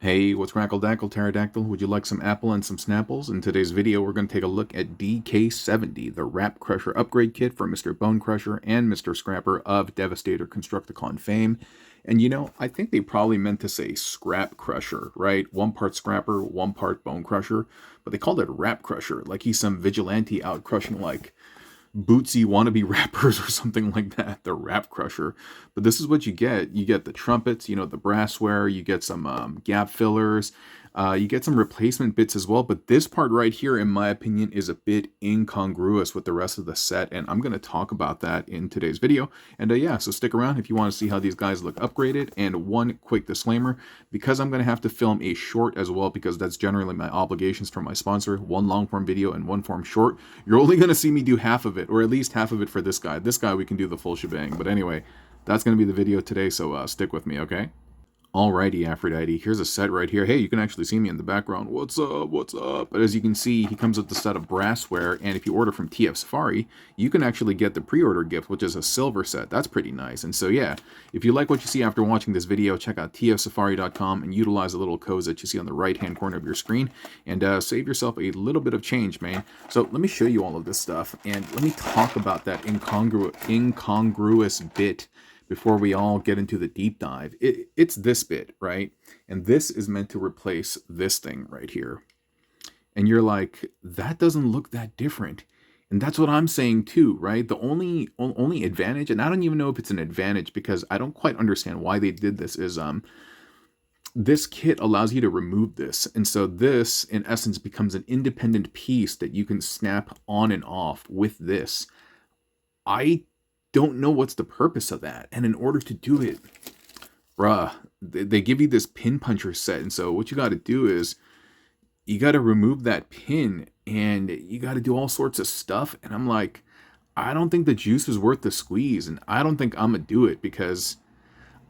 Hey, what's Crackle Dackle Pterodactyl? Would you like some apple and some snapples? In today's video, we're going to take a look at DK-70, the Wrap Crusher upgrade kit for Mr. Bone Crusher and Mr. Scrapper of Devastator Constructicon fame. And you know, I think they probably meant to say Scrap Crusher, right? One part Scrapper, one part Bone Crusher. But they called it Wrap Crusher, like he's some vigilante out crushing like bootsy wannabe rappers or something like that, the Rap Crusher. But this is what you get. You get the trumpets, you know, the brassware, you get some gap fillers, you get some replacement bits as well. But this part right here, in my opinion, is a bit incongruous with the rest of the set, and I'm going to talk about that in today's video. And yeah, so stick around if you want to see how these guys look upgraded. And one quick disclaimer, because I'm going to have to film a short as well, because that's generally my obligations from my sponsor, one long form video and one form short, you're only going to see me do half of it, or at least half of it for this guy. This guy, we can do the full shebang. But anyway, that's going to be the video today, so stick with me, okay? Alrighty, Aphrodite, here's a set right here. Hey, you can actually see me in the background. What's up? What's up? But as you can see, he comes with the set of brassware, and if you order from TF Safari, you can actually get the pre-order gift, which is a silver set. That's pretty nice. And so yeah, if you like what you see after watching this video, check out tfsafari.com and utilize the little codes that you see on the right-hand corner of your screen, and save yourself a little bit of change, man. So let me show you all of this stuff, and let me talk about that incongruous bit before we all get into the deep dive. It's this bit, right? And this is meant to replace this thing right here. And you're like, that doesn't look that different. And that's what I'm saying too, right? The only advantage, and I don't even know if it's an advantage because I don't quite understand why they did this, is this kit allows you to remove this. And so this, in essence, becomes an independent piece that you can snap on and off with this. I don't know what's the purpose of that. And in order to do it, bruh, they give you this pin puncher set. And so what you got to do is you got to remove that pin and you got to do all sorts of stuff. And I'm like, I don't think the juice is worth the squeeze. And I don't think I'm going to do it because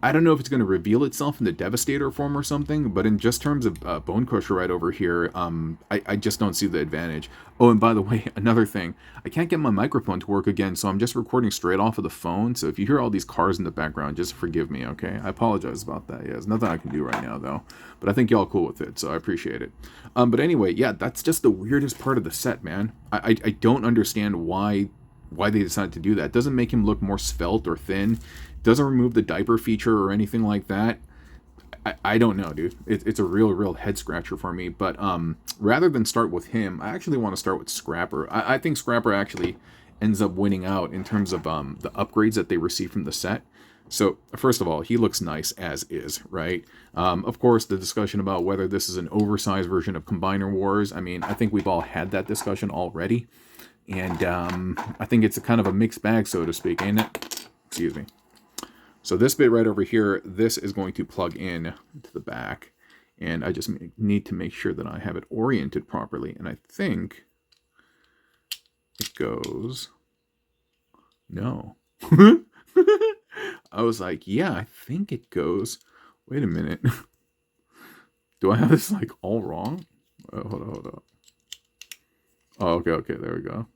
I don't know if it's going to reveal itself in the Devastator form or something, but in just terms of Bone Crusher right over here, I just don't see the advantage. Oh, and by the way, another thing, I can't get my microphone to work again, so I'm just recording straight off of the phone, so if you hear all these cars in the background, just forgive me, okay? I apologize about that. Yeah, there's nothing I can do right now, though, but I think y'all cool with it, so I appreciate it. But anyway, yeah, that's just the weirdest part of the set, man. I don't understand why they decided to do that. It doesn't make him look more svelte or thin. Doesn't remove the diaper feature or anything like that. I don't know, dude. It's a real head scratcher for me. But rather than start with him, I actually want to start with Scrapper. I think Scrapper actually ends up winning out in terms of the upgrades that they receive from the set. So first of all, he looks nice as is, right? Of course, the discussion about whether this is an oversized version of Combiner Wars, I mean, I think we've all had that discussion already. And I think it's a kind of a mixed bag, so to speak, ain't it? Excuse me. So this bit right over here, this is going to plug in to the back. And I just need to make sure that I have it oriented properly. And I think it goes... No. I was like, yeah, I think it goes... Wait a minute. Do I have this like all wrong? Hold on. Oh, okay, there we go.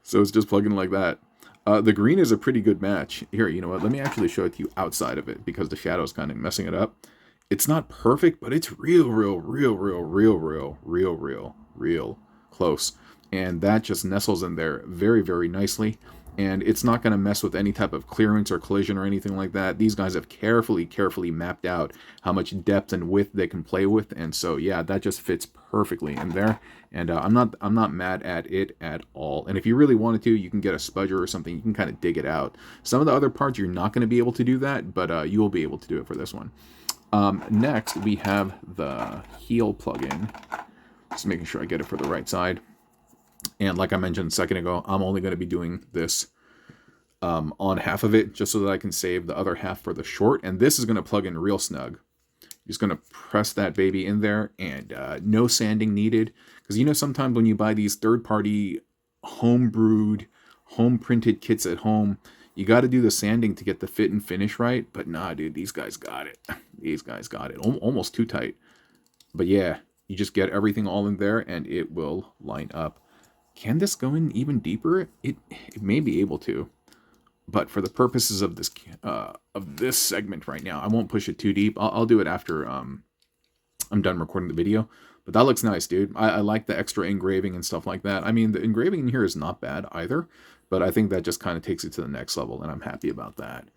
So it's just plugging like that. The green is a pretty good match. Here, you know what? Let me actually show it to you outside of it because the shadow's kind of messing it up. It's not perfect, but it's real close. And that just nestles in there very nicely. And it's not going to mess with any type of clearance or collision or anything like that. These guys have carefully mapped out how much depth and width they can play with. And so, yeah, that just fits perfectly in there. And I'm not mad at it at all. And if you really wanted to, you can get a spudger or something. You can kind of dig it out. Some of the other parts, you're not going to be able to do that, but you will be able to do it for this one. Next, we have the heel plugin. Just making sure I get it for the right side. And like I mentioned a second ago, I'm only going to be doing this on half of it, just so that I can save the other half for the short. And this is going to plug in real snug. Just going to press that baby in there, and no sanding needed. Because you know, sometimes when you buy these third-party home-brewed, home-printed kits at home, you got to do the sanding to get the fit and finish right. But nah, dude, these guys got it. These guys got it. Almost too tight. But yeah, you just get everything all in there, and it will line up. Can this go in even deeper? It may be able to. But for the purposes of this segment right now, I won't push it too deep. I'll do it after I'm done recording the video. But that looks nice, dude. I like the extra engraving and stuff like that. I mean, the engraving in here is not bad either, but I think that just kind of takes it to the next level, and I'm happy about that.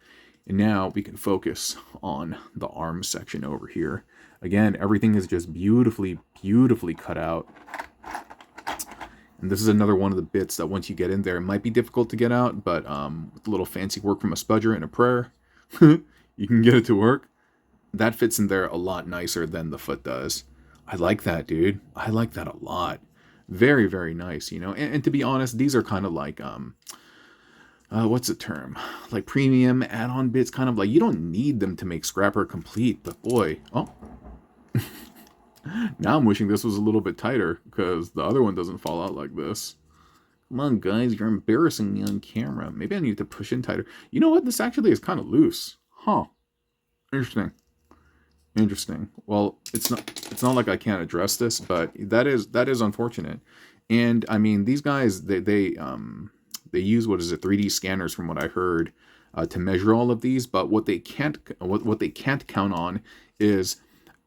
And now we can focus on the arms section over here. Again, everything is just beautifully, beautifully cut out. And this is another one of the bits that once you get in there, it might be difficult to get out, but with a little fancy work from a spudger and a prayer, you can get it to work. That fits in there a lot nicer than the foot does. I like that, dude. I like that a lot. Very, very nice, you know. And to be honest, these are kind of like, what's the term? Like premium add-on bits, kind of like, you don't need them to make Scrapper complete, but boy, oh. Now I'm wishing this was a little bit tighter, because the other one doesn't fall out like this. Come on, guys, you're embarrassing me on camera. Maybe I need to push in tighter. You know what? This actually is kind of loose. Huh. Interesting. Interesting. Well, it's not like I can't address this, but that is unfortunate. And I mean, these guys they use, what is it, 3D scanners from what I heard, to measure all of these. But what they can't count on is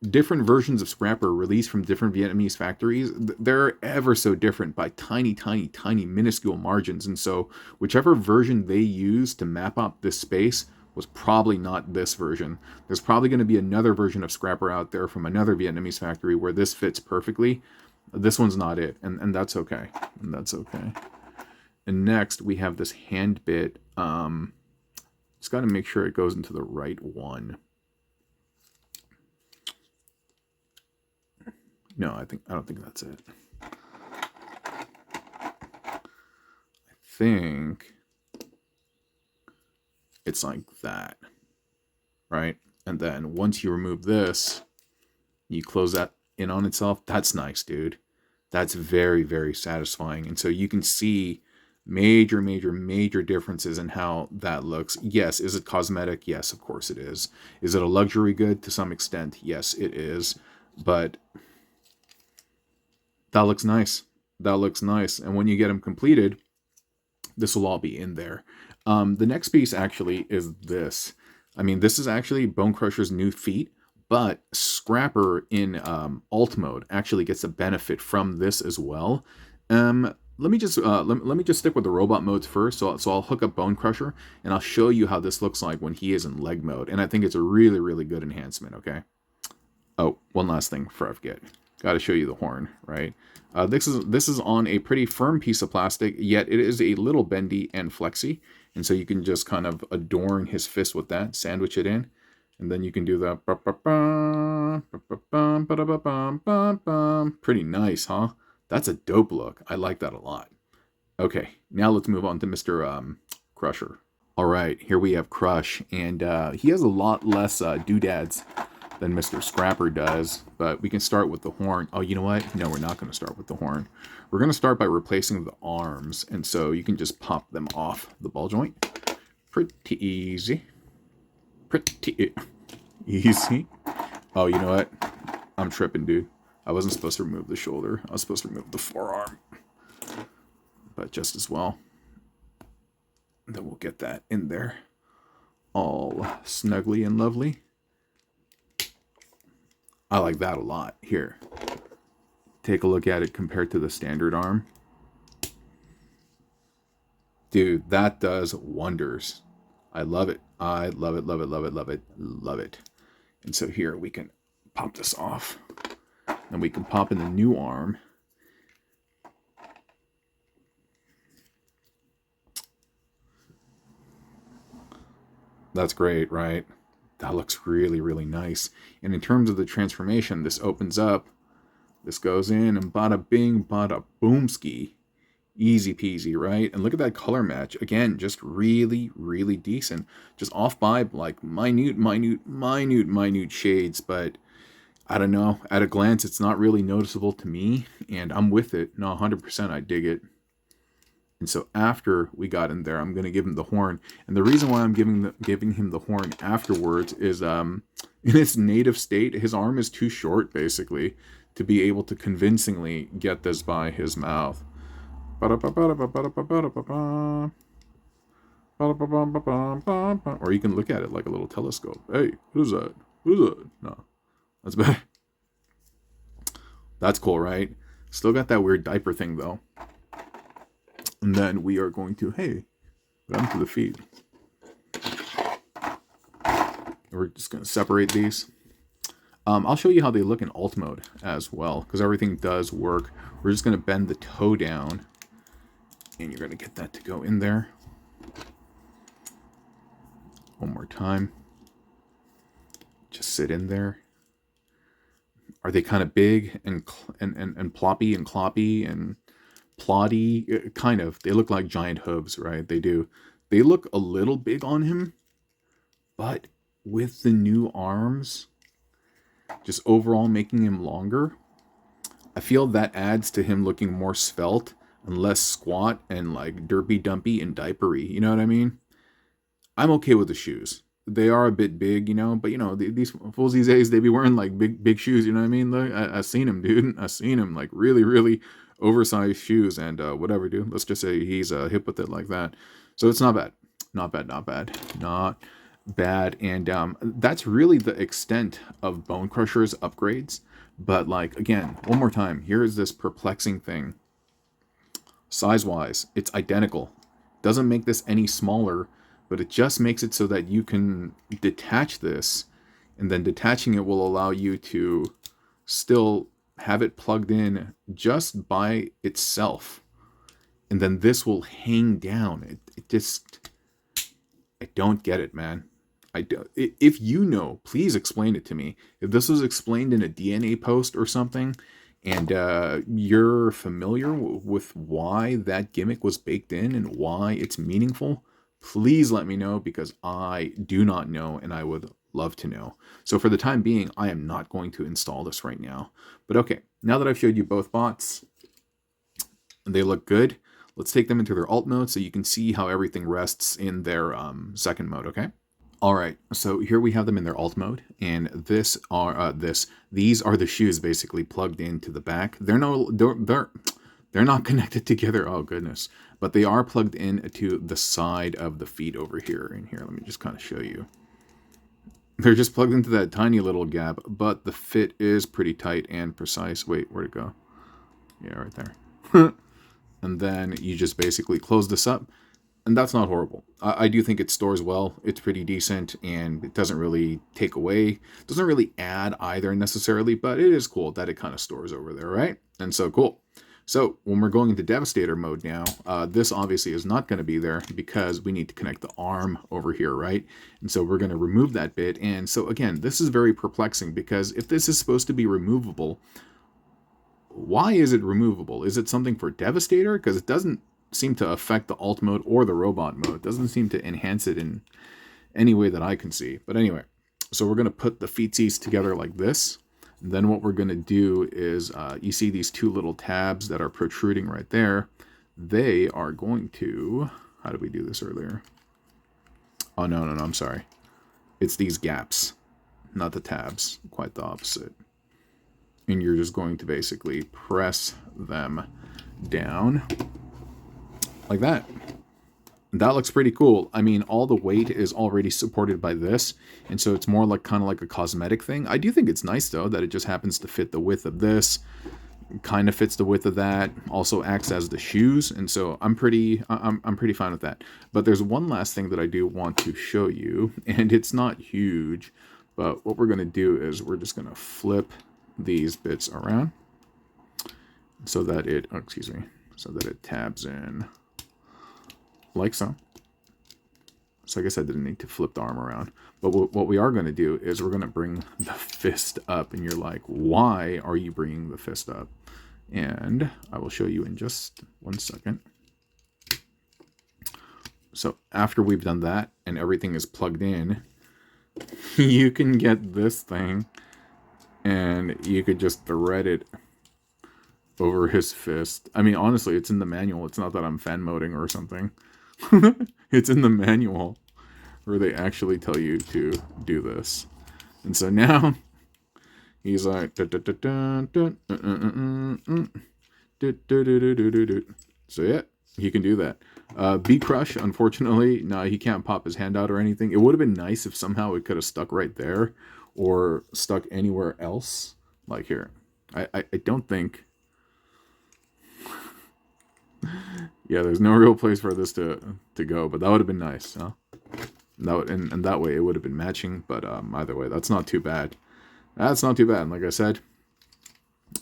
different versions of Scrapper released from different Vietnamese factories. They're ever so different by tiny, tiny, tiny, minuscule margins. And so whichever version they use to map out this space was probably not this version. There's probably going to be another version of Scrapper out there from another Vietnamese factory where this fits perfectly. This one's not it, and that's okay. And that's okay. And next we have this hand bit. Just got to make sure it goes into the right one. No, I don't think that's it. I think it's like that, right? And then once you remove this, you close that in on itself. That's nice, dude. That's very, very satisfying. And so you can see major, major, major differences in how that looks. Yes, is it cosmetic? Yes, of course it is. Is it a luxury good to some extent? Yes, it is. But that looks nice. That looks nice. And when you get them completed, this will all be in there. The next piece actually is this. I mean, this is actually Bone Crusher's new feat, but Scrapper in alt mode actually gets a benefit from this as well. Let me just stick with the robot modes first. So I'll hook up Bone Crusher and I'll show you how this looks like when he is in leg mode. And I think it's a really, really good enhancement. Okay. Oh, one last thing before I forget. Got to show you the horn, right? This is on a pretty firm piece of plastic, yet it is a little bendy and flexy. And so you can just kind of adorn his fist with that, sandwich it in, and then you can do the pretty nice, huh? That's a dope look. I like that a lot. Okay, now let's move on to Mr. Crusher. All right, here we have Crush, and he has a lot less doodads than Mr. Scrapper does, but we can start with the horn. Oh, you know what? No, we're not going to start with the horn. We're going to start by replacing the arms, and so you can just pop them off the ball joint. Pretty easy. Pretty easy. Oh, you know what? I'm tripping, dude. I wasn't supposed to remove the shoulder. I was supposed to remove the forearm. But just as well. Then we'll get that in there. All snugly and lovely. I like that a lot. Here, take a look at it compared to the standard arm. Dude, that does wonders. I love it. I love it, love it, love it, love it, love it. And so here we can pop this off. And we can pop in the new arm. That's great, right? That looks really, really nice. And in terms of the transformation, this opens up, this goes in, and bada bing, bada boomski. Easy peasy, right? And look at that color match. Again, just really, really decent. Just off by like minute shades, but I don't know. At a glance, it's not really noticeable to me, and I'm with it. No, 100% I dig it. And so after we got in there, I'm going to give him the horn. And the reason why I'm giving him the horn afterwards is in its native state, his arm is too short, basically, to be able to convincingly get this by his mouth. Or you can look at it like a little telescope. Hey, what is that? What is that? No, that's bad. That's cool, right? Still got that weird diaper thing, though. And then we are going to, hey, run to the feet. We're just going to separate these. I'll show you how they look in alt mode as well, because everything does work. We're just going to bend the toe down, and you're going to get that to go in there. One more time. Just sit in there. Are they kind of big and ploppy and cloppy and plotty? Kind of. They look like giant hooves, right? They do. They look a little big on him, but with the new arms, just overall making him longer, I feel that adds to him looking more svelte and less squat and like derpy dumpy and diapery. You know what I mean? I'm okay with the shoes. They are a bit big, you know, but you know, these fools these days, they be wearing like big shoes, you know what I mean? Look, I seen him, dude. I seen him, like really oversized shoes, and whatever, dude. Let's just say he's hip with it like that. So it's not bad. Not bad. And that's really the extent of Bone Crusher's upgrades. But like, again, one more time, here is this perplexing thing. Size-wise, it's identical. Doesn't make this any smaller, but it just makes it so that you can detach this, and then detaching it will allow you to still have it plugged in just by itself. And then this will hang down. It just, I don't get it, man. If you know, please explain it to me. If this was explained in a DNA post or something, and you're familiar with why that gimmick was baked in and why it's meaningful, please let me know, because I do not know, and I would love to know. So for the time being, I am not going to install this right now. But okay, now that I've showed you both bots, and they look good, let's take them into their alt mode so you can see how everything rests in their second mode, okay? All right, so here we have them in their alt mode, and these are the shoes basically plugged into the back. They're not connected together. Oh goodness, but they are plugged in to the side of the feet over here. And here, let me just kind of show you. They're just plugged into that tiny little gap, but the fit is pretty tight and precise. Wait, where'd it go? Yeah, right there. And then you just basically close this up. And that's not horrible. I do think it stores well. It's pretty decent, and it doesn't really take away. It doesn't really add either necessarily, but it is cool that it kind of stores over there, right? And so cool. So when we're going into Devastator mode now, this obviously is not going to be there because we need to connect the arm over here, right? And so we're going to remove that bit. And so again, this is very perplexing, because if this is supposed to be removable, why is it removable? Is it something for Devastator? Because it doesn't seem to affect the alt mode or the robot mode. It doesn't seem to enhance it in any way that I can see. But anyway, so we're going to put the feetsies together like this. And then what we're going to do is, you see these two little tabs that are protruding right there. They are going to, how did we do this earlier? Oh, no, I'm sorry. It's these gaps, not the tabs, quite the opposite. And you're just going to basically press them down like that. That looks pretty cool. I mean, all the weight is already supported by this, and so it's more like kind of like a cosmetic thing. I do think it's nice though that it just happens to fit the width of this, kind of fits the width of that, also acts as the shoes, and so I'm pretty fine with that. But there's one last thing that I do want to show you, and it's not huge, but what we're going to do is we're just going to flip these bits around so that it, so that it tabs in like so. So I guess I didn't need to flip the arm around. But what we are going to do is we're going to bring the fist up. And you're like, why are you bringing the fist up? And I will show you in just 1 second. So after we've done that and everything is plugged in, you can get this thing and you could just thread it over his fist. I mean, honestly, it's in the manual. It's not that I'm fan moding or something. It's in the manual where they actually tell you to do this. And so now he's like, so yeah, He can do that. B-Crush, unfortunately, no, he can't pop his hand out or anything. It would have been nice if somehow it could have stuck right there or stuck anywhere else. Like here. I don't think... Yeah, there's no real place for this to go, but that would have been nice, huh? That would, and that way it would have been matching, but either way, that's not too bad. That's not too bad. And like I said,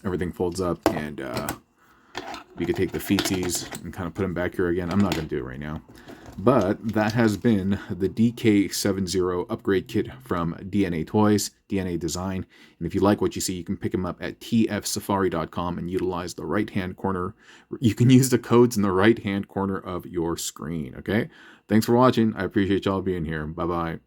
everything folds up, and you could take the feetsies and kind of put them back here again. I'm not going to do it right now. But that has been the DK-70 upgrade kit from DNA Toys, DNA Design. And if you like what you see, you can pick them up at tfsafari.com and utilize the right-hand corner. You can use the codes in the right-hand corner of your screen, okay? Thanks for watching. I appreciate y'all being here. Bye-bye.